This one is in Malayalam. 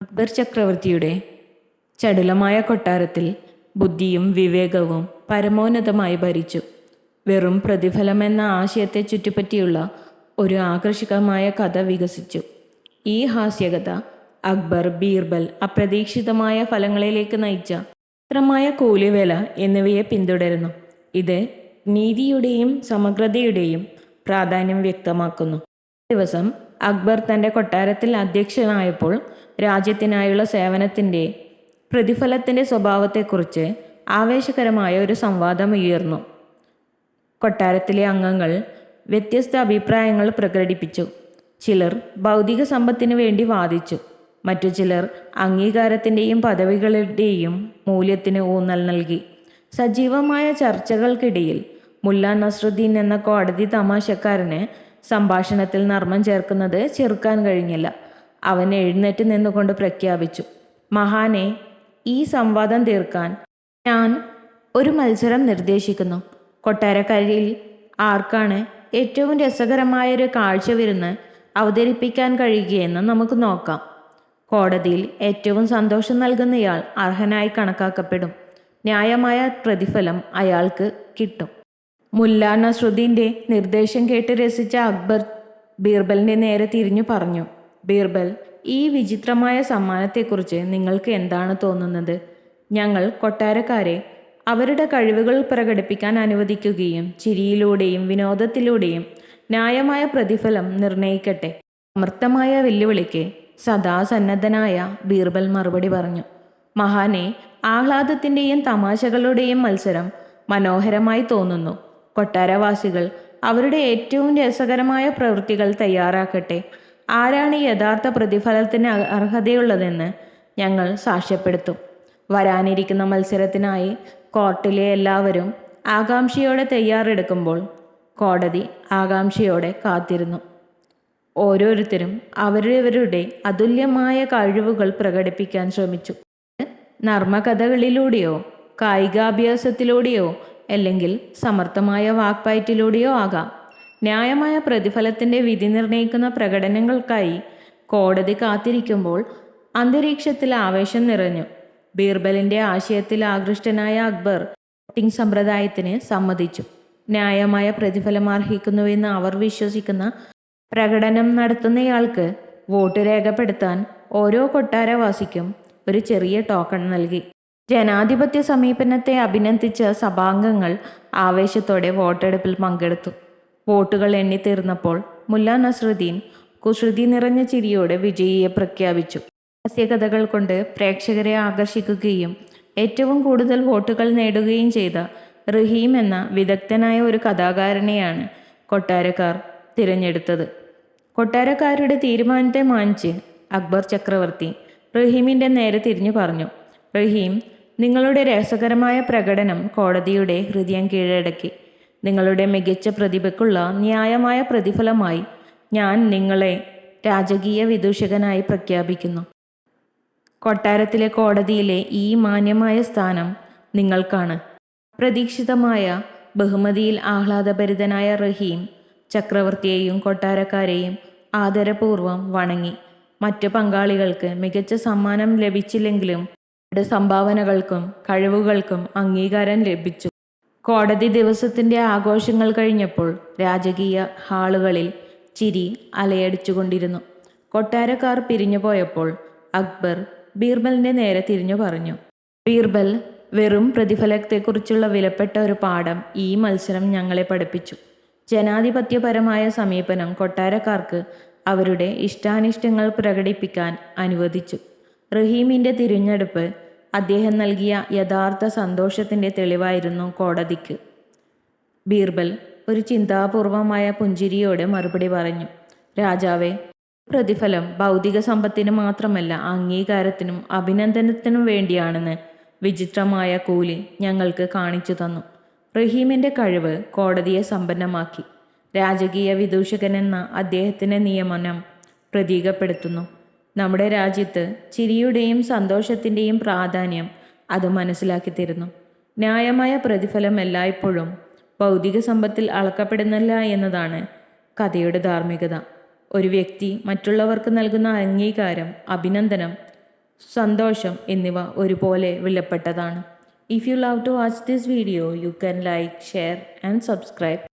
അക്ബർ ചക്രവർത്തിയുടെ ചടുലമായ കൊട്ടാരത്തിൽ ബുദ്ധിയും വിവേകവും പരമോന്നതമായി ഭരിച്ചു. വെറും പ്രതിഫലമെന്ന ആശയത്തെ ചുറ്റിപ്പറ്റിയുള്ള ഒരു ആകർഷകമായ കഥ വികസിച്ചു. ഈ ഹാസ്യകഥ അക്ബർ, ബീർബൽ അപ്രതീക്ഷിതമായ ഫലങ്ങളിലേക്ക് നയിച്ച ചിത്രമായ കൂലിവേല എന്നിവയെ പിന്തുടരുന്നു. ഇത് നീതിയുടെയും സമഗ്രതയുടെയും പ്രാധാന്യം വ്യക്തമാക്കുന്നു. ദിവസം അക്ബർ തൻ്റെ കൊട്ടാരത്തിൽ അധ്യക്ഷനായപ്പോൾ രാജ്യത്തിനായുള്ള സേവനത്തിൻ്റെ പ്രതിഫലത്തിൻ്റെ സ്വഭാവത്തെക്കുറിച്ച് ആവേശകരമായ ഒരു സംവാദം ഉയർന്നു. കൊട്ടാരത്തിലെ അംഗങ്ങൾ വ്യത്യസ്ത അഭിപ്രായങ്ങൾ പ്രകടിപ്പിച്ചു. ചിലർ ഭൗതിക സമ്പത്തിനു വേണ്ടി വാദിച്ചു. മറ്റു ചിലർ അംഗീകാരത്തിൻ്റെയും പദവികളുടെയും മൂല്യത്തിന് ഊന്നൽ നൽകി. സജീവമായ ചർച്ചകൾക്കിടയിൽ മുല്ല നസ്രുദ്ദീൻ എന്ന കോടതി തമാശക്കാരന് സംഭാഷണത്തിൽ നർമ്മം ചേർക്കുന്നത് ചെറുക്കാൻ കഴിഞ്ഞില്ല. അവൻ എഴുന്നേറ്റ് നിന്നുകൊണ്ട് പ്രഖ്യാപിച്ചു, മഹാനെ, ഈ സംവാദം തീർക്കാൻ ഞാൻ ഒരു മത്സരം നിർദ്ദേശിക്കുന്നു. കൊട്ടാരക്കാരിൽ ആർക്കാണ് ഏറ്റവും രസകരമായൊരു കാഴ്ചവിരുന്ന് അവതരിപ്പിക്കാൻ കഴിയുകയെന്ന് നമുക്ക് നോക്കാം. കോടതിയിൽ ഏറ്റവും സന്തോഷം നൽകുന്നയാൾ അർഹനായി കണക്കാക്കപ്പെടും. ന്യായമായ പ്രതിഫലം അയാൾക്ക് കിട്ടും. മുല്ല നസ്രുദ്ദീൻ്റെ നിർദ്ദേശം കേട്ട് രസിച്ച അക്ബർ ബീർബലിൻ്റെ നേരെ തിരിഞ്ഞു പറഞ്ഞു, ബീർബൽ, ഈ വിചിത്രമായ സമ്മാനത്തെക്കുറിച്ച് നിങ്ങൾക്ക് എന്താണ് തോന്നുന്നത്? ഞങ്ങൾ കൊട്ടാരക്കാരെ അവരുടെ കഴിവുകൾ പ്രകടിപ്പിക്കാൻ അനുവദിക്കുകയും ചിരിയിലൂടെയും വിനോദത്തിലൂടെയും ന്യായമായ പ്രതിഫലം നിർണയിക്കട്ടെ. സമർത്ഥമായ വെല്ലുവിളിക്ക് സദാ സന്നദ്ധനായ ബീർബൽ മറുപടി പറഞ്ഞു, മഹാനെ, ആഹ്ലാദത്തിൻ്റെയും തമാശകളുടെയും മത്സരം മനോഹരമായി തോന്നുന്നു. കൊട്ടാരവാസികൾ അവരുടെ ഏറ്റവും രസകരമായ പ്രവൃത്തികൾ തയ്യാറാക്കട്ടെ. ആരാണ് യഥാർത്ഥ പ്രതിഫലത്തിന് അർഹതയുള്ളതെന്ന് ഞങ്ങൾ സാക്ഷ്യപ്പെടുത്തും. വരാനിരിക്കുന്ന മത്സരത്തിനായി കോർട്ടിലെ എല്ലാവരും ആകാംക്ഷയോടെ തയ്യാറെടുക്കുമ്പോൾ കോടതി ആകാംക്ഷയോടെ കാത്തിരുന്നു. ഓരോരുത്തരും അവരവരുടെ അതുല്യമായ കഴിവുകൾ പ്രകടിപ്പിക്കാൻ ശ്രമിച്ചു. നർമ്മകഥകളിലൂടെയോ കായികാഭ്യാസത്തിലൂടെയോ അല്ലെങ്കിൽ സമർത്ഥമായ വാക്പയറ്റിലൂടെയോ ആകാം. ന്യായമായ പ്രതിഫലത്തിൻ്റെ വിധി നിർണയിക്കുന്ന പ്രകടനങ്ങൾക്കായി കോടതി കാത്തിരിക്കുമ്പോൾ അന്തരീക്ഷത്തിൽ ആവേശം നിറഞ്ഞു. ബീർബലിൻ്റെ ആശയത്തിൽ ആകൃഷ്ടനായ അക്ബർ വോട്ടിംഗ് സമ്പ്രദായത്തിന് സമ്മതിച്ചു. ന്യായമായ പ്രതിഫലം അർഹിക്കുന്നുവെന്ന് അവർ വിശ്വസിക്കുന്ന പ്രകടനം നടത്തുന്നയാൾക്ക് വോട്ട് രേഖപ്പെടുത്താൻ ഓരോ കൊട്ടാരവാസിക്കും ഒരു ചെറിയ ടോക്കൺ നൽകി. ജനാധിപത്യ സമീപനത്തെ അഭിനന്ദിച്ച സഭാംഗങ്ങൾ ആവേശത്തോടെ വോട്ടെടുപ്പിൽ പങ്കെടുത്തു. വോട്ടുകൾ എണ്ണിത്തീർന്നപ്പോൾ മുല്ല നസ്രുദ്ദീൻ കുസൃതി നിറഞ്ഞ ചിരിയോടെ വിജയിയെ പ്രഖ്യാപിച്ചു. ഹാസ്യകഥകൾ കൊണ്ട് പ്രേക്ഷകരെ ആകർഷിക്കുകയും ഏറ്റവും കൂടുതൽ വോട്ടുകൾ നേടുകയും ചെയ്ത റഹീം എന്ന വിദഗ്ധനായ ഒരു കഥാകാരനെയാണ് കൊട്ടാരക്കാർ തിരഞ്ഞെടുത്തത്. കൊട്ടാരക്കാരുടെ തീരുമാനത്തെ മാനിച്ച് അക്ബർ ചക്രവർത്തി റഹീമിൻ്റെ നേരെ തിരിഞ്ഞു പറഞ്ഞു, റഹീം, നിങ്ങളുടെ രസകരമായ പ്രകടനം കോടതിയുടെ ഹൃദയം കീഴടക്കി. നിങ്ങളുടെ മികച്ച പ്രതിഭയ്ക്കുള്ള ന്യായമായ പ്രതിഫലമായി ഞാൻ നിങ്ങളെ രാജകീയ വിദൂഷകനായി പ്രഖ്യാപിക്കുന്നു. കൊട്ടാരത്തിലെ കോടതിയിലെ ഈ മാന്യമായ സ്ഥാനം നിങ്ങൾക്കാണ്. പ്രതീക്ഷിതമായ ബഹുമതിയിൽ ആഹ്ലാദഭരിതനായ റഹീം ചക്രവർത്തിയെയും കൊട്ടാരക്കാരെയും ആദരപൂർവ്വം വണങ്ങി. മറ്റു പങ്കാളികൾക്ക് മികച്ച സമ്മാനം ലഭിച്ചില്ലെങ്കിലും അവരുടെ സംഭാവനകൾക്കും കഴിവുകൾക്കും അംഗീകാരം ലഭിച്ചു. കോടതി ദിവസത്തിൻ്റെ ആഘോഷങ്ങൾ കഴിഞ്ഞപ്പോൾ രാജകീയ ഹാളുകളിൽ ചിരി അലയടിച്ചുകൊണ്ടിരുന്നു. കൊട്ടാരക്കാർ പിരിഞ്ഞുപോയപ്പോൾ അക്ബർ ബീർബലിൻ്റെ നേരെ തിരിഞ്ഞു പറഞ്ഞു, ബീർബൽ, വെറും പ്രതിഫലത്തെക്കുറിച്ചുള്ള വിലപ്പെട്ട ഒരു പാഠം ഈ മത്സരം ഞങ്ങളെ പഠിപ്പിച്ചു. ജനാധിപത്യപരമായ സമീപനം കൊട്ടാരക്കാർക്ക് അവരുടെ ഇഷ്ടാനിഷ്ടങ്ങൾ പ്രകടിപ്പിക്കാൻ അനുവദിച്ചു. റഹീമിൻ്റെ തിരഞ്ഞെടുപ്പ് അദ്ദേഹം നൽകിയ യഥാർത്ഥ സന്തോഷത്തിൻ്റെ തെളിവായിരുന്നു കോടതിക്ക്. ബീർബൽ ഒരു ചിന്താപൂർവമായ പുഞ്ചിരിയോടെ മറുപടി പറഞ്ഞു, രാജാവേ, പ്രതിഫലം ഭൗതിക സമ്പത്തിന് മാത്രമല്ല, അംഗീകാരത്തിനും അഭിനന്ദനത്തിനും വേണ്ടിയാണെന്ന് വിചിത്രമായ കൂലി ഞങ്ങൾക്ക് കാണിച്ചു തന്നു. റഹീമിൻ്റെ കഴിവ് കോടതിയെ സമ്പന്നമാക്കി. രാജകീയ വിദൂഷകൻ എന്ന അദ്ദേഹത്തിൻ്റെ നിയമനം പ്രതീകപ്പെടുത്തുന്നു. നമ്മുടെ രാജ്യത്ത് ചിരിയുടെയും സന്തോഷത്തിൻ്റെയും പ്രാധാന്യം അത് മനസ്സിലാക്കി തരുന്നു. ന്യായമായ പ്രതിഫലം എല്ലായ്പ്പോഴും ഭൗതിക സമ്പത്തിൽ അളക്കപ്പെടുന്നില്ല എന്നതാണ് കഥയുടെ ധാർമ്മികത. ഒരു വ്യക്തി മറ്റുള്ളവർക്ക് നൽകുന്ന അംഗീകാരം, അഭിനന്ദനം സന്തോഷം എന്നിവ ഒരുപോലെ വിലപ്പെട്ടതാണ്. If you love to watch this video, you can like, share and subscribe.